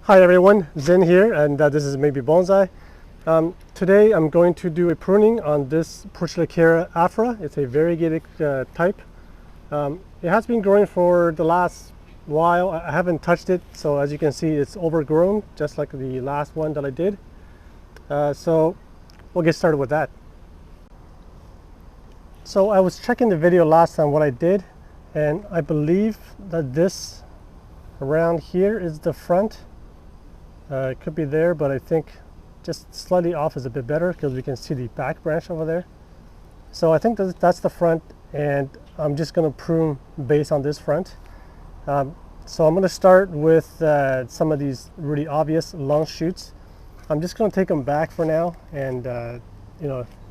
Hi everyone, Zen here, and this is maybe Bonsai. Today I'm going to do a pruning on this Portulacaria Afra. It's a variegated type. It has been growing for the last while. I haven't touched it, so as you can see it's overgrown, just like the last one that I did. So we'll get started with that. So I was checking the video last time what I did, and I believe that this around here is the front. It could be there, but I think just slightly off is a bit better because we can see the back branch over there. So I think that's the front, and I'm just going to prune based on this front. So I'm going to start with some of these really obvious long shoots. I'm just going to take them back for now, and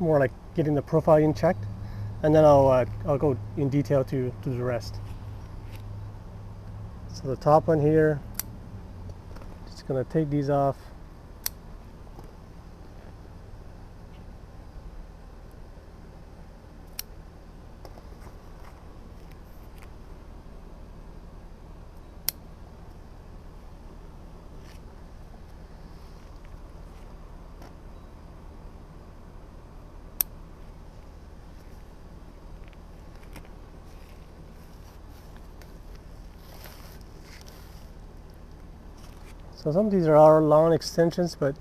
more like getting the profiling checked, and then I'll go in detail to the rest. So the top one here. Going to take these off. So some of these are long extensions, but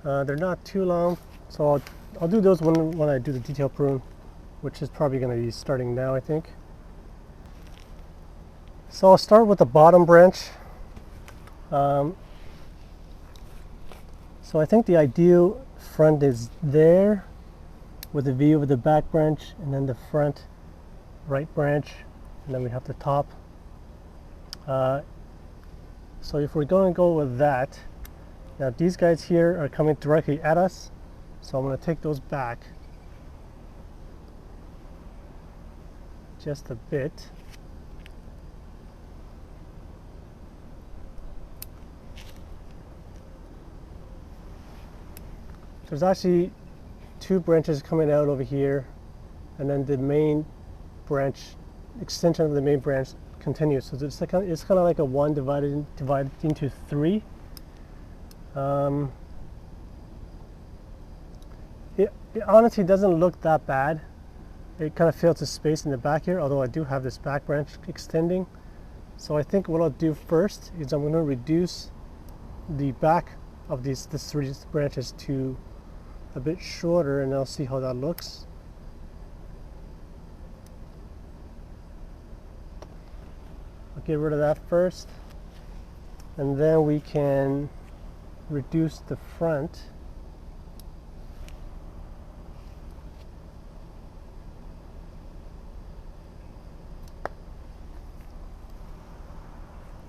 they're not too long. So I'll do those when I do the detail prune, which is probably going to be starting now, I think. So I'll start with the bottom branch. So I think the ideal front is there with a view of the back branch, and then the front right branch, and then we have the top. So if we're going to go with that, now these guys here are coming directly at us, so I'm going to take those back just a bit. There's actually two branches coming out over here, and then the main branch, extension of the main branch continues. So it's kind of like a one divided into three. It honestly doesn't look that bad. It kind of fills the space in the back here, although I do have this back branch extending. So I think what I'll do first is I'm going to reduce the back of these three branches to a bit shorter, and I'll see how that looks. I'll get rid of that first, and then we can reduce the front.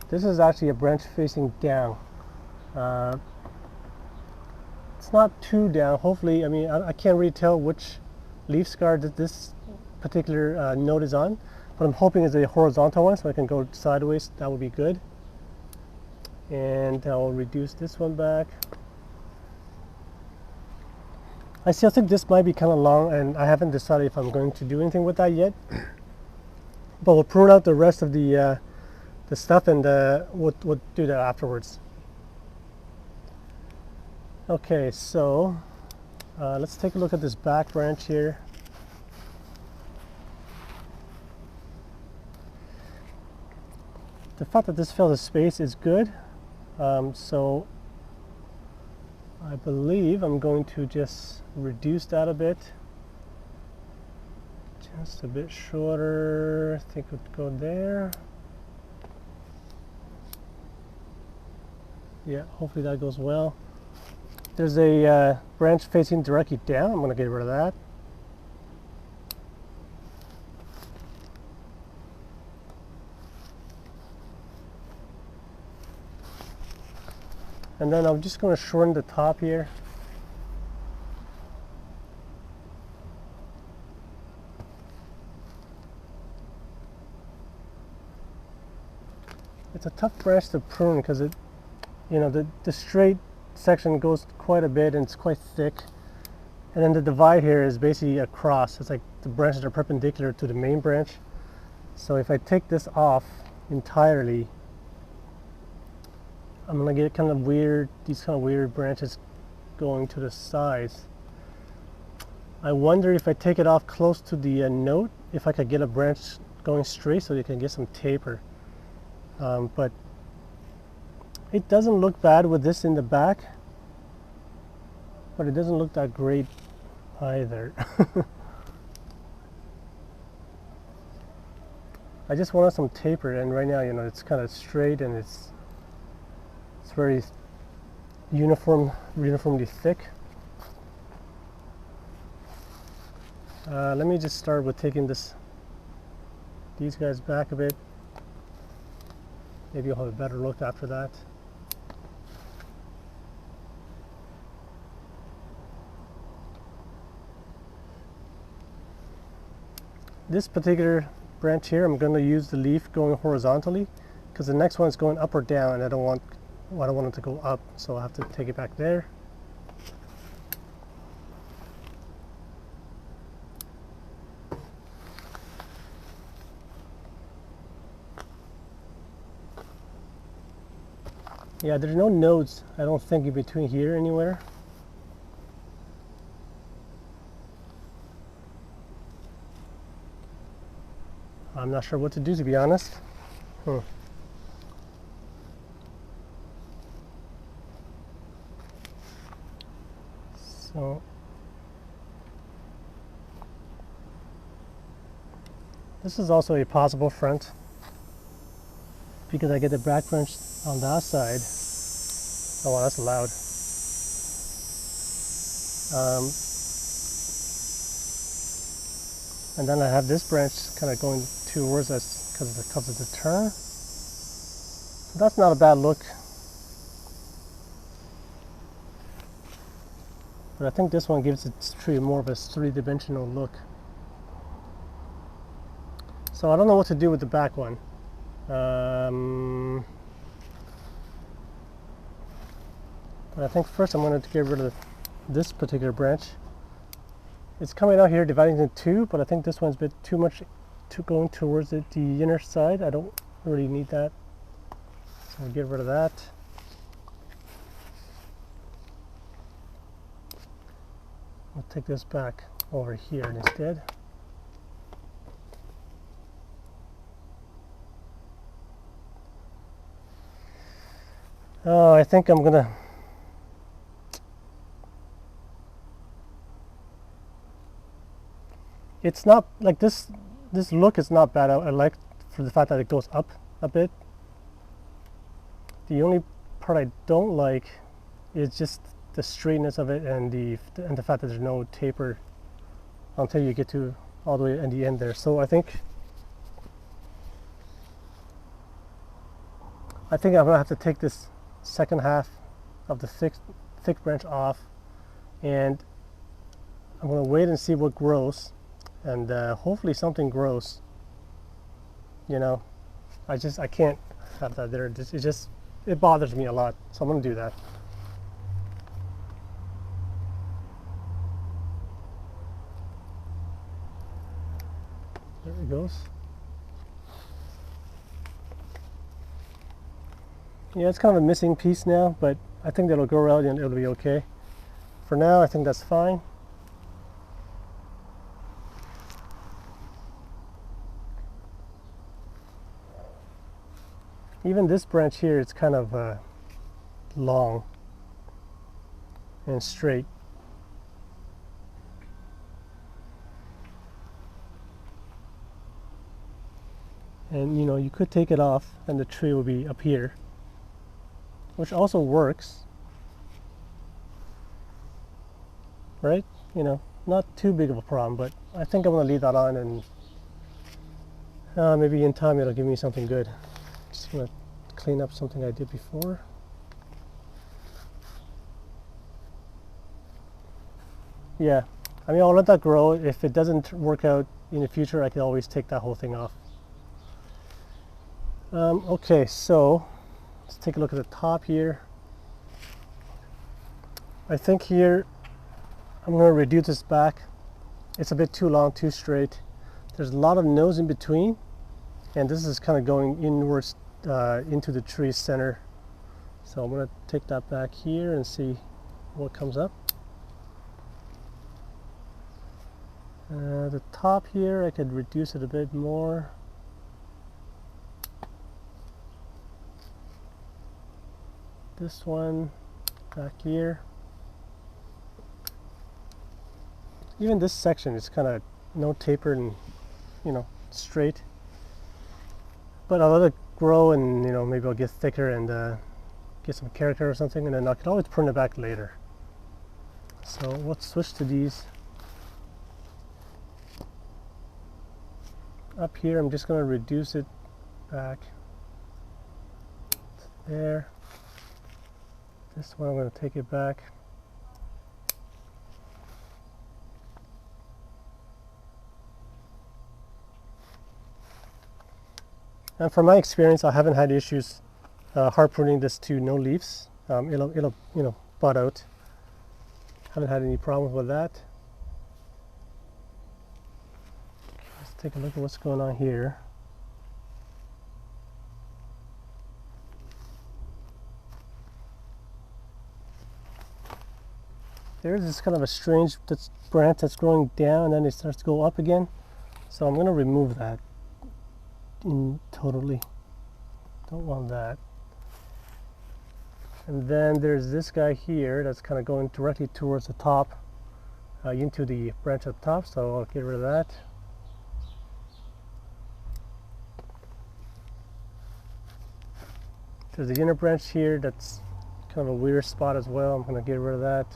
This is actually a branch facing down. It's not too down. Hopefully, I mean, I can't really tell which leaf scar that this particular node is on, but I'm hoping it's a horizontal one so I can go sideways. That would be good. And I'll reduce this one back. I still think this might be kind of long, and I haven't decided if I'm going to do anything with that yet. But we'll prune out the rest of the stuff, and we'll do that afterwards. Okay, so let's take a look at this back branch here. The fact that this fills the space is good. So I believe I'm going to just reduce that a bit. Just a bit shorter. I think it would go there. Yeah, hopefully that goes well. There's a branch facing directly down. I'm going to get rid of that. And then I'm just going to shorten the top here. It's a tough branch to prune because it, the straight section goes quite a bit and it's quite thick. And then the divide here is basically a cross. It's like the branches are perpendicular to the main branch. So if I take this off entirely, I'm gonna get kind of weird, these kind of weird branches going to the sides. I wonder if I take it off close to the note, if I could get a branch going straight so you can get some taper. But it doesn't look bad with this in the back, but it doesn't look that great either. I just wanted some taper, and right now, you know, it's kind of straight and it's very uniformly thick. Let me just start with taking these guys back a bit. Maybe you'll have a better look after that. This particular branch here, I'm going to use the leaf going horizontally, because the next one is going up or down, and I don't want it to go up, so I have to take it back there. Yeah, there's no nodes, I don't think, in between here anywhere. I'm not sure what to do, to be honest. So this is also a possible front, because I get the back branch on that side. Oh wow, that's loud. And then I have this branch kind of going towards us because of the turn. So that's not a bad look. But I think this one gives the tree more of a three-dimensional look. So I don't know what to do with the back one. But I think first I'm going to get rid of this particular branch. It's coming out here, dividing into two, but I think this one's a bit too much going towards the inner side. I don't really need that. So we'll get rid of that. We'll take this back over here instead. Oh, I think I'm gonna it's not like this look is not bad. I like for the fact that it goes up a bit. The only part I don't like is just the straightness of it and the fact that there's no taper until you get to all the way in the end there. So I think I'm gonna have to take this second half of the thick branch off, and I'm gonna wait and see what grows, and hopefully something grows. You know, I can't have that there. It bothers me a lot, so I'm gonna do that. There it goes. Yeah, it's kind of a missing piece now, but I think that'll grow out and it'll be okay. For now, I think that's fine. Even this branch here, it's kind of long and straight. And you know, you could take it off and the tree will be up here, which also works, right? You know, not too big of a problem, but I think I'm gonna leave that on, and maybe in time it'll give me something good. Just gonna clean up something I did before. Yeah, I mean, I'll let that grow. If it doesn't work out in the future, I can always take that whole thing off. Okay, so let's take a look at the top here. I think here I'm going to reduce this back. It's a bit too long, too straight. There's a lot of nodes in between, and this is kind of going inwards into the tree center. So I'm going to take that back here and see what comes up. The top here, I could reduce it a bit more. This one back here. Even this section is kind of no tapered and, you know, straight. But I'll let it grow, and, you know, maybe I'll get thicker and get some character or something, and then I can always prune it back later. So let's switch to these. Up here, I'm just going to reduce it back to there. This one, I'm going to take it back. And from my experience, I haven't had issues hard pruning this to no leaves. It'll you know, bud out. Haven't had any problems with that. Let's take a look at what's going on here. There's this kind of a strange branch that's growing down, and then it starts to go up again. So I'm going to remove that totally. Don't want that. And then there's this guy here that's kind of going directly towards the top, into the branch at the top, so I'll get rid of that. There's the inner branch here that's kind of a weird spot as well. I'm going to get rid of that.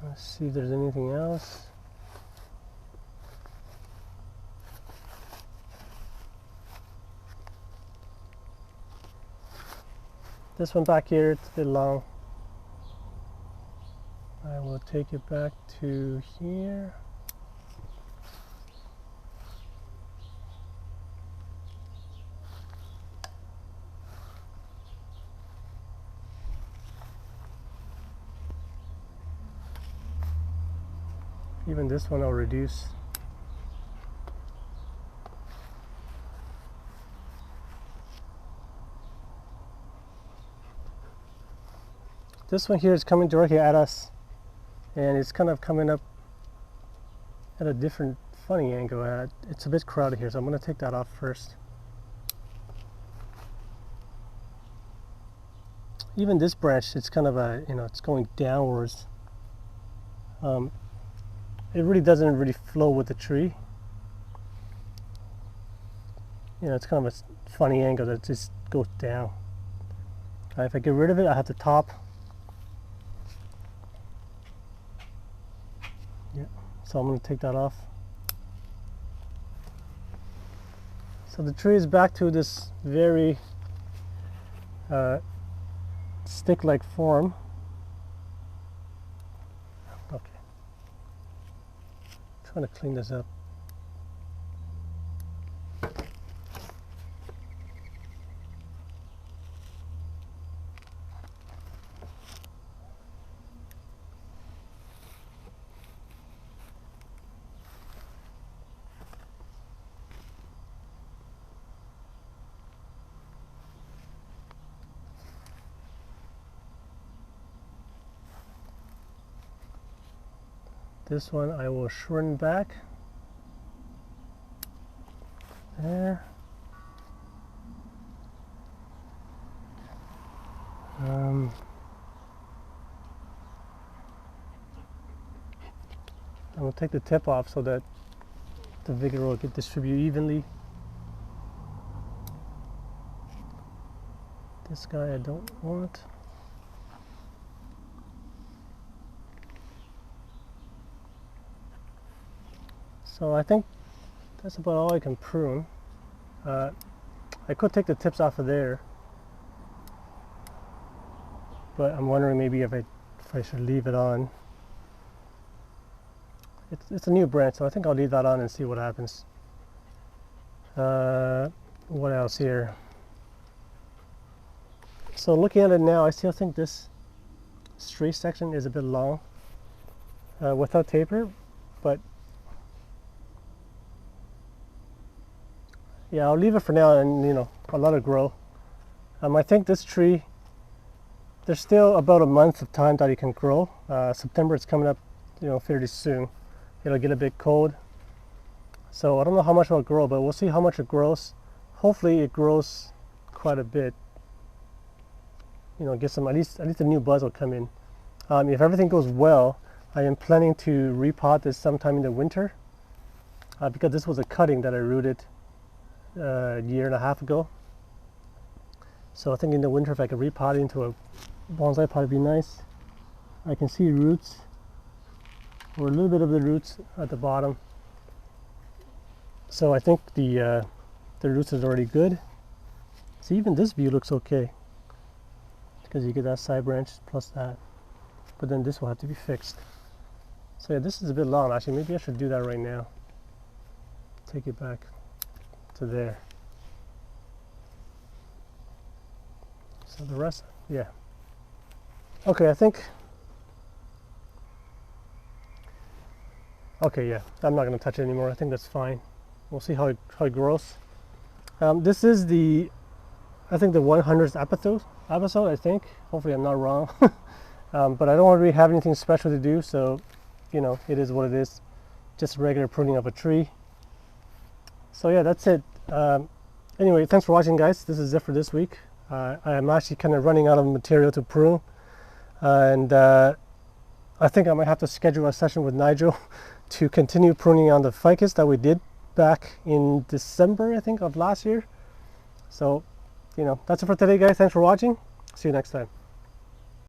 Let's see if there's anything else. This one back here, it's a bit long. I will take it back to here. Even this one I'll reduce. This one here is coming directly at us, and it's kind of coming up at a different funny angle. It's a bit crowded here, so I'm going to take that off first. Even this branch, it's kind of a, you know, it's going downwards. It really doesn't really flow with the tree. You know, it's kind of a funny angle that just goes down. If I get rid of it, I have the top. Yeah, so I'm going to take that off. So the tree is back to this very stick-like form. Okay. Trying to clean this up. This one I will shorten back. There. I'm going to take the tip off so that the vigor will get distributed evenly. This guy I don't want. So I think that's about all I can prune. I could take the tips off of there, but I'm wondering maybe if I should leave it on. It's a new branch, so I think I'll leave that on and see what happens. What else here? So looking at it now, I still think this straight section is a bit long without taper, but yeah, I'll leave it for now and, you know, I'll let it grow. I think this tree, there's still about a month of time that it can grow. September is coming up, you know, fairly soon. It'll get a bit cold. So I don't know how much it'll grow, but we'll see how much it grows. Hopefully it grows quite a bit. You know, get some, at least a new buzz will come in. If everything goes well, I am planning to repot this sometime in the winter because this was a cutting that I rooted a year and a half ago. So I think in the winter, if I could repot it into a bonsai pot, it'd be nice. I can see roots, or a little bit of the roots at the bottom. So I think the roots is already good. See, even this view looks okay because you get that side branch plus that. But then this will have to be fixed. So yeah, this is a bit long actually. Maybe I should do that right now. Take it back to there. So the rest, yeah. Okay, I think. Okay, yeah, I'm not going to touch it anymore. I think that's fine. We'll see how it grows. This is I think the 100th episode, I think. Hopefully I'm not wrong. But I don't really have anything special to do, so, you know, it is what it is. Just regular pruning of a tree. So yeah, that's it. Anyway, thanks for watching, guys. This is it for this week. I am actually kind of running out of material to prune. And I think I might have to schedule a session with Nigel to continue pruning on the ficus that we did back in December, I think, of last year. So, you know, that's it for today, guys. Thanks for watching. See you next time.